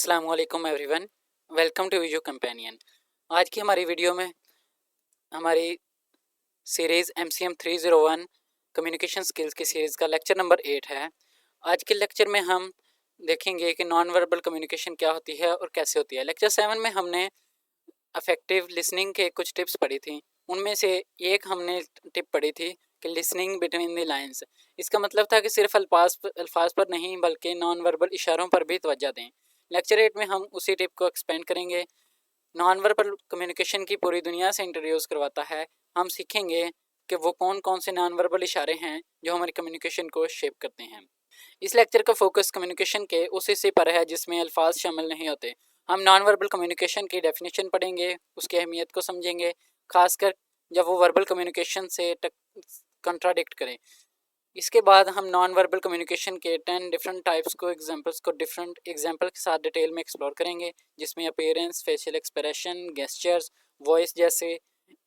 अस्सलाम वालेकुम everyone, welcome to video companion. आज की हमारी वीडियो में हमारी सीरीज़ MCM 301 कम्युनिकेशन स्किल्स की सीरीज़ का लेक्चर नंबर 8 है। आज के लेक्चर में हम देखेंगे कि नॉन वर्बल कम्युनिकेशन क्या होती है और कैसे होती है। लेक्चर 7 में हमने अफेक्टिव लिसनिंग के कुछ टिप्स पढ़ी थी। उनमें से एक हमने टिप पढ़ी थी कि लिसनिंग बिटवीन द लाइंस। इसका मतलब था कि सिर्फ अल्फाज पर नहीं बल्कि नॉन वर्बल इशारों पर भी तवज्जो दें। लेक्चर 8 में हम उसी टिप को एक्सपेंड करेंगे। नॉन वर्बल कम्युनिकेशन की पूरी दुनिया से इंट्रोड्यूस करवाता है। हम सीखेंगे कि वो कौन कौन से नॉन वर्बल इशारे हैं जो हमारी कम्युनिकेशन को शेप करते हैं। इस लेक्चर का फोकस कम्युनिकेशन के उस हिस्से पर है जिसमें अल्फाज शामिल नहीं होते। हम नॉन वर्बल कम्युनिकेशन की डेफिनेशन पढ़ेंगे, उसकी अहमियत को समझेंगे, खासकर जब वो वर्बल कम्युनिकेशन से कंट्राडिक्ट करें। इसके बाद हम नॉन वर्बल कम्युनिकेशन के 10 डिफरेंट टाइप्स को एग्जांपल्स को डिफरेंट एग्जांपल के साथ डिटेल में एक्सप्लोर करेंगे, जिसमें appearance, facial expression, gestures, voice जैसे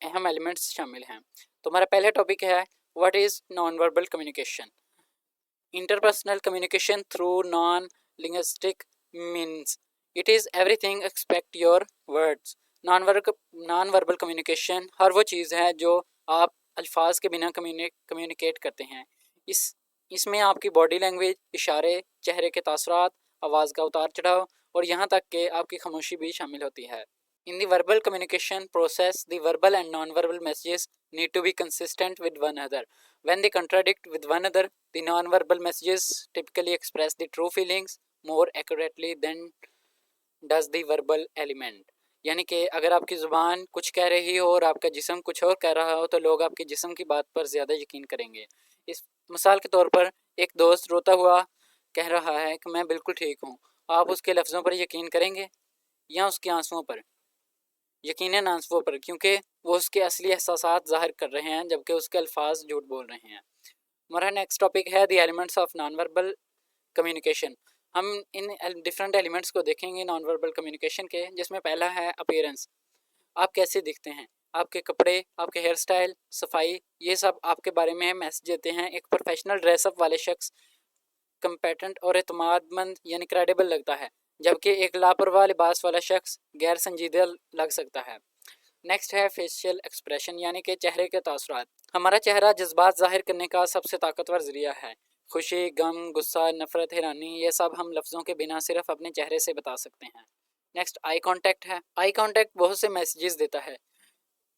अहम एलिमेंट्स शामिल हैं। तो हमारा पहला टॉपिक है what is non verbal communication. Interpersonal communication through non-linguistic means. It is everything except your words. Non verbal communication हर वो चीज़ है जो आप अल्फाज के बिना कम्युनिकेट करते हैं। इसमें आपकी बॉडी लैंग्वेज, इशारे, चेहरे के तासुरात, आवाज़ का उतार चढ़ाव और यहाँ तक कि आपकी खामोशी भी शामिल होती है। In the verbal communication process, the verbal and non-verbal messages need to be consistent with one another. When they contradict with one another, the non-verbal messages typically express the true feelings more accurately than does the verbal element. यानी कि अगर आपकी ज़ुबान कुछ कह रही हो और आपका जिस्म कुछ और कह रहा हो तो लोग आपके जिस्म की बात पर ज़्यादा यकीन करेंगे। इस मिसाल के तौर पर एक दोस्त रोता हुआ कह रहा है कि मैं बिल्कुल ठीक हूँ, आप उसके लफ्ज़ों पर यकीन करेंगे या उसके आंसुओं पर? यकीनन आंसुओं पर, क्योंकि वो उसके असली एहसासात ज़ाहिर कर रहे हैं जबकि उसके अल्फाज झूठ बोल रहे हैं। हमारा नेक्स्ट टॉपिक है the elements of non verbal communication. हम इन डिफरेंट एलिमेंट्स को देखेंगे नॉन वर्बल कम्युनिकेशन के, जिसमें पहला है अपीयरेंस। आप कैसे दिखते हैं, आपके कपड़े, आपके हेयर स्टाइल, सफाई, ये सब आपके बारे में मैसेज देते हैं। एक प्रोफेशनल ड्रेसअप वाले शख्स कंपेटेंट और एतमादमंद यानी क्रेडिबल लगता है, जबकि एक लापरवाह लिबास वाला शख्स गैर संजीदा लग सकता है। नेक्स्ट है फेशियल एक्सप्रेशन यानी कि चेहरे के तासुरात। हमारा चेहरा जज्बात जाहिर करने का सबसे ताकतवर जरिया है। खुशी, गम, गुस्सा, नफरत, हैरानी, ये सब हम लफ्ज़ों के बिना सिर्फ अपने चेहरे से बता सकते हैं। नेक्स्ट आई कांटेक्ट है। आई कांटेक्ट बहुत से मैसेजेस देता है।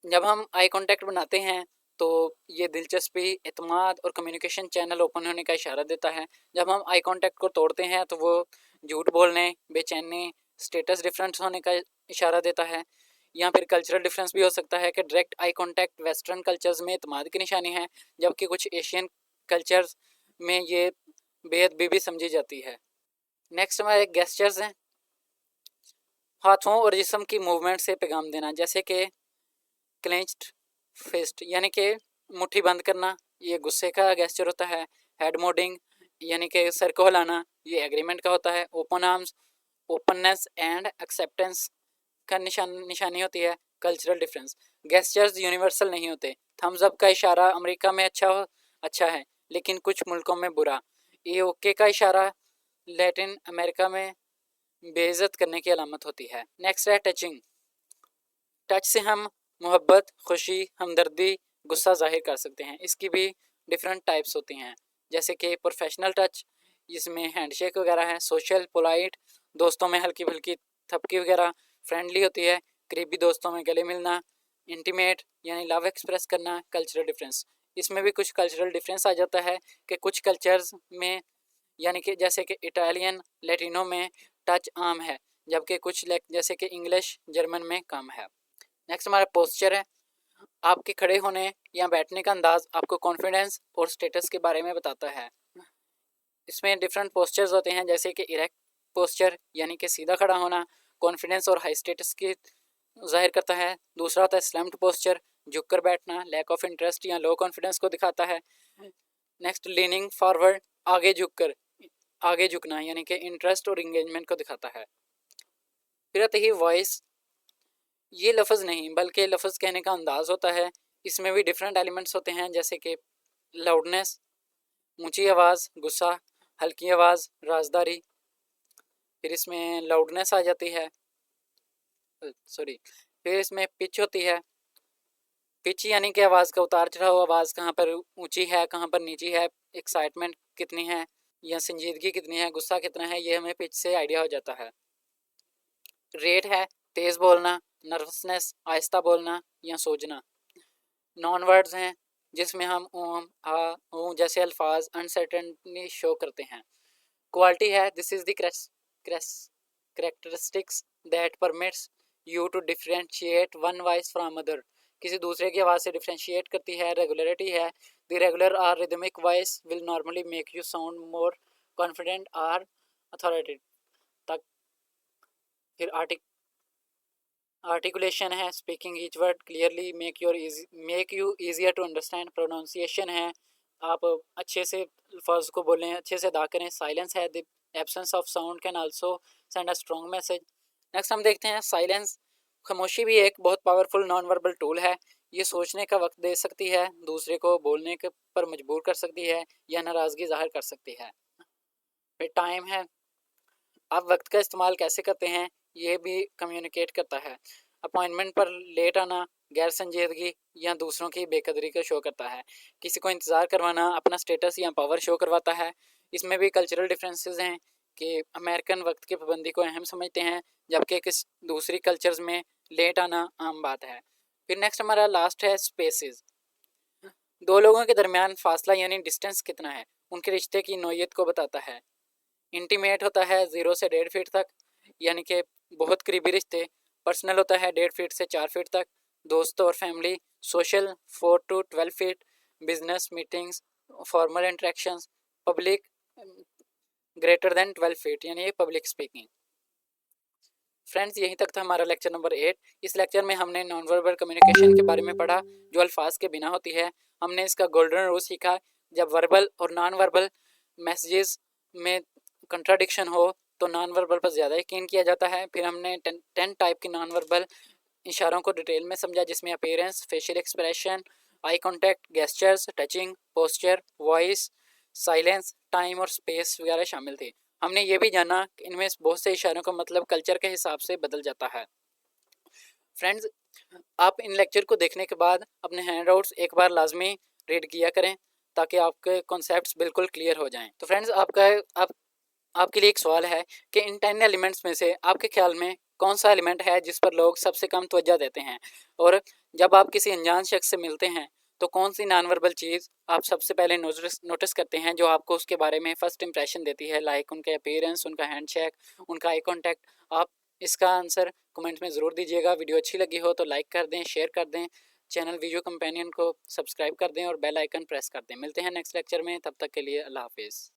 जब हम आई कांटेक्ट बनाते हैं तो ये दिलचस्पी, एतमाद और कम्युनिकेशन चैनल ओपन होने का इशारा देता है। जब हम आई कांटेक्ट को तोड़ते हैं तो वो झूठ बोलने, बेचैनी, स्टेटस डिफरेंस होने का इशारा देता है। या फिर कल्चरल डिफरेंस भी हो सकता है कि direct eye contact western cultures में एतमाद की निशानी है, जबकि कुछ एशियन कल्चर्स में ये बेअदबी भी समझी जाती है। नेक्स्ट हमारे गेस्चर्स हैं। हाथों और जिस्म की मूवमेंट से पैगाम देना, जैसे कि क्लेंच्ड फिस्ट यानी कि मुट्ठी बंद करना, ये गुस्से का गेस्चर होता है। हेड नोडिंग यानी कि सर को हिलाना, ये एग्रीमेंट का होता है। Open arms openness and acceptance का निशानी होती है। कल्चरल डिफरेंस, गेस्चर्स यूनिवर्सल नहीं होते। थम्स अप का इशारा अमेरिका में अच्छा है लेकिन कुछ मुल्कों में बुरा। ये ओके का इशारा लैटिन अमेरिका में बेइज्जत करने की अलामत होती है। नेक्स्ट है टचिंग। टच से हम मोहब्बत, खुशी, हमदर्दी, गुस्सा जाहिर कर सकते हैं। इसकी भी डिफरेंट टाइप्स होती हैं, जैसे कि प्रोफेशनल टच, जिसमें हैंडशेक वगैरह है। सोशल, पोलाइट, दोस्तों में हल्की फुल्की थपकी वगैरह। फ्रेंडली होती है, करीबी दोस्तों में गले मिलना। इंटीमेट यानी लव एक्सप्रेस करना। कल्चरल डिफरेंस, इसमें भी कुछ कल्चरल डिफरेंस आ जाता है कि कुछ कल्चर्स में यानी कि जैसे कि इटालियन, लैटिनो में टच आम है, जबकि कुछ जैसे कि इंग्लिश, जर्मन में कम है। नेक्स्ट हमारा पोस्चर है। आपके खड़े होने या बैठने का अंदाज आपको कॉन्फिडेंस और स्टेटस के बारे में बताता है। इसमें डिफरेंट पोस्चर्स होते हैं, जैसे कि इरेक्ट पोस्चर यानी कि सीधा खड़ा होना, कॉन्फिडेंस और हाई स्टेटस की जाहिर करता है। दूसरा होता है स्लम्प्ड पोस्चर, झुककर बैठना, लैक ऑफ इंटरेस्ट या लो कॉन्फिडेंस को दिखाता है। नेक्स्ट लीनिंग फॉरवर्ड, आगे झुकना यानी कि इंटरेस्ट और इंगेजमेंट को दिखाता है। फिर आती है वॉइस। ये लफ्ज़ नहीं बल्कि लफ्ज़ कहने का अंदाज़ होता है। इसमें भी डिफरेंट एलिमेंट्स होते हैं, जैसे कि लाउडनेस, ऊंची आवाज़, गुस्सा, हल्की आवाज़, राजदारी। फिर इसमें लाउडनेस आ जाती है, सॉरी, फिर इसमें पिच होती है। पिच यानी कि आवाज़ का उतार चढ़ाव, आवाज़ कहाँ पर ऊंची है कहाँ पर नीची है, एक्साइटमेंट कितनी है या संजीदगी कितनी है, गुस्सा कितना है, ये हमें पिच से आइडिया हो जाता है। रेट है तेज़ बोलना, नर्वसनेस, आहिस्ता बोलना या सोचना। नॉन वर्ड्स हैं जिसमें हम आ जैसे अल्फाज अनसर्टेनिटी शो करते हैं। क्वालिटी है this is the characteristics that permits you to differentiate one voice from other, किसी दूसरे की आवाज़ से डिफरेंशिएट करती है। रेगुलरिटी है द रेगुलर और rhythmic voice will normally make you sound more confident और अथॉरिटेटिव तक। फिर आर्टिकुलेशन है speaking each word clearly make you easier to understand. Pronunciation है आप अच्छे से लफ्ज़ को बोलें, अच्छे से अदा करें। साइलेंस है the absence of sound can also send a strong message. Next हम देखते हैं साइलेंस। खामोशी भी एक बहुत पावरफुल नॉन वर्बल टूल है। ये सोचने का वक्त दे सकती है, दूसरे को बोलने के पर मजबूर कर सकती है या नाराज़गी जाहिर कर सकती है। फिर टाइम है, आप वक्त का इस्तेमाल कैसे करते हैं ये भी कम्युनिकेट करता है। अपॉइंटमेंट पर लेट आना गैर संजीदगी या दूसरों की बेकदरी को शो करता है। किसी को इंतज़ार करवाना अपना स्टेटस या पावर शो करवाता है। इसमें भी कल्चरल डिफरेंसेस हैं कि अमेरिकन वक्त की पाबंदी को अहम समझते हैं जबकि किस दूसरी कल्चर्स में लेट आना आम बात है। फिर नेक्स्ट हमारा लास्ट है स्पेसेस। दो लोगों के दरमियान फासला यानी डिस्टेंस कितना है, उनके रिश्ते की नोयत को बताता है। इंटीमेट होता है 0 से 1.5 फीट तक, यानी कि बहुत करीबी रिश्ते। पर्सनल होता है 1.5 फीट से 4 फीट तक। दोस्तों और family. Social 4 to 12 feet. Business meetings, formal interactions. Public greater than 12 feet यानी पब्लिक स्पीकिंग। फ्रेंड्स यहीं तक था हमारा लेक्चर नंबर 8। इस लेक्चर में हमने नॉन वर्बल कम्युनिकेशन के बारे में पढ़ा जो अल्फाज के बिना होती है। हमने इसका गोल्डन रूल सीखा, जब वर्बल और नॉन वर्बल मैसेजेस में कंट्राडिक्शन हो तो नॉन वर्बल पर ज़्यादा यकीन किया जाता है। फिर हमने 10 टाइप की नॉन वर्बल इशारों को डिटेल में समझा जिसमें appearance, facial expression, eye contact, gestures, touching, posture, voice, silence, time और स्पेस वगैरह शामिल थे। हमने ये भी जाना कि इनमें बहुत से इशारों का मतलब कल्चर के हिसाब से बदल जाता है। फ्रेंड्स आप इन लेक्चर को देखने के बाद अपने हैंडआउट्स एक बार लाजमी रीड किया करें ताकि आपके कॉन्सेप्ट्स बिल्कुल क्लियर हो जाएं। तो फ्रेंड्स आपके लिए एक सवाल है कि इन 10 एलिमेंट्स में से आपके ख्याल में कौन सा एलिमेंट है जिस पर लोग सबसे कम तवज्जो देते हैं, और जब आप किसी अनजान शख्स से मिलते हैं तो कौन सी नॉन वर्बल चीज़ आप सबसे पहले नोटिस करते हैं जो आपको उसके बारे में फ़र्स्ट इंप्रेशन देती है, लाइक उनके अपीयरेंस, उनका हैंडशेक, उनका आई कॉन्टैक्ट। आप इसका आंसर कमेंट में ज़रूर दीजिएगा। वीडियो अच्छी लगी हो तो लाइक कर दें, शेयर कर दें, चैनल वीडियो कंपेनियन को सब्सक्राइब कर दें और बेल आइकन प्रेस कर दें। मिलते हैं नेक्स्ट लेक्चर में, तब तक के लिए अल्लाह हाफिज़।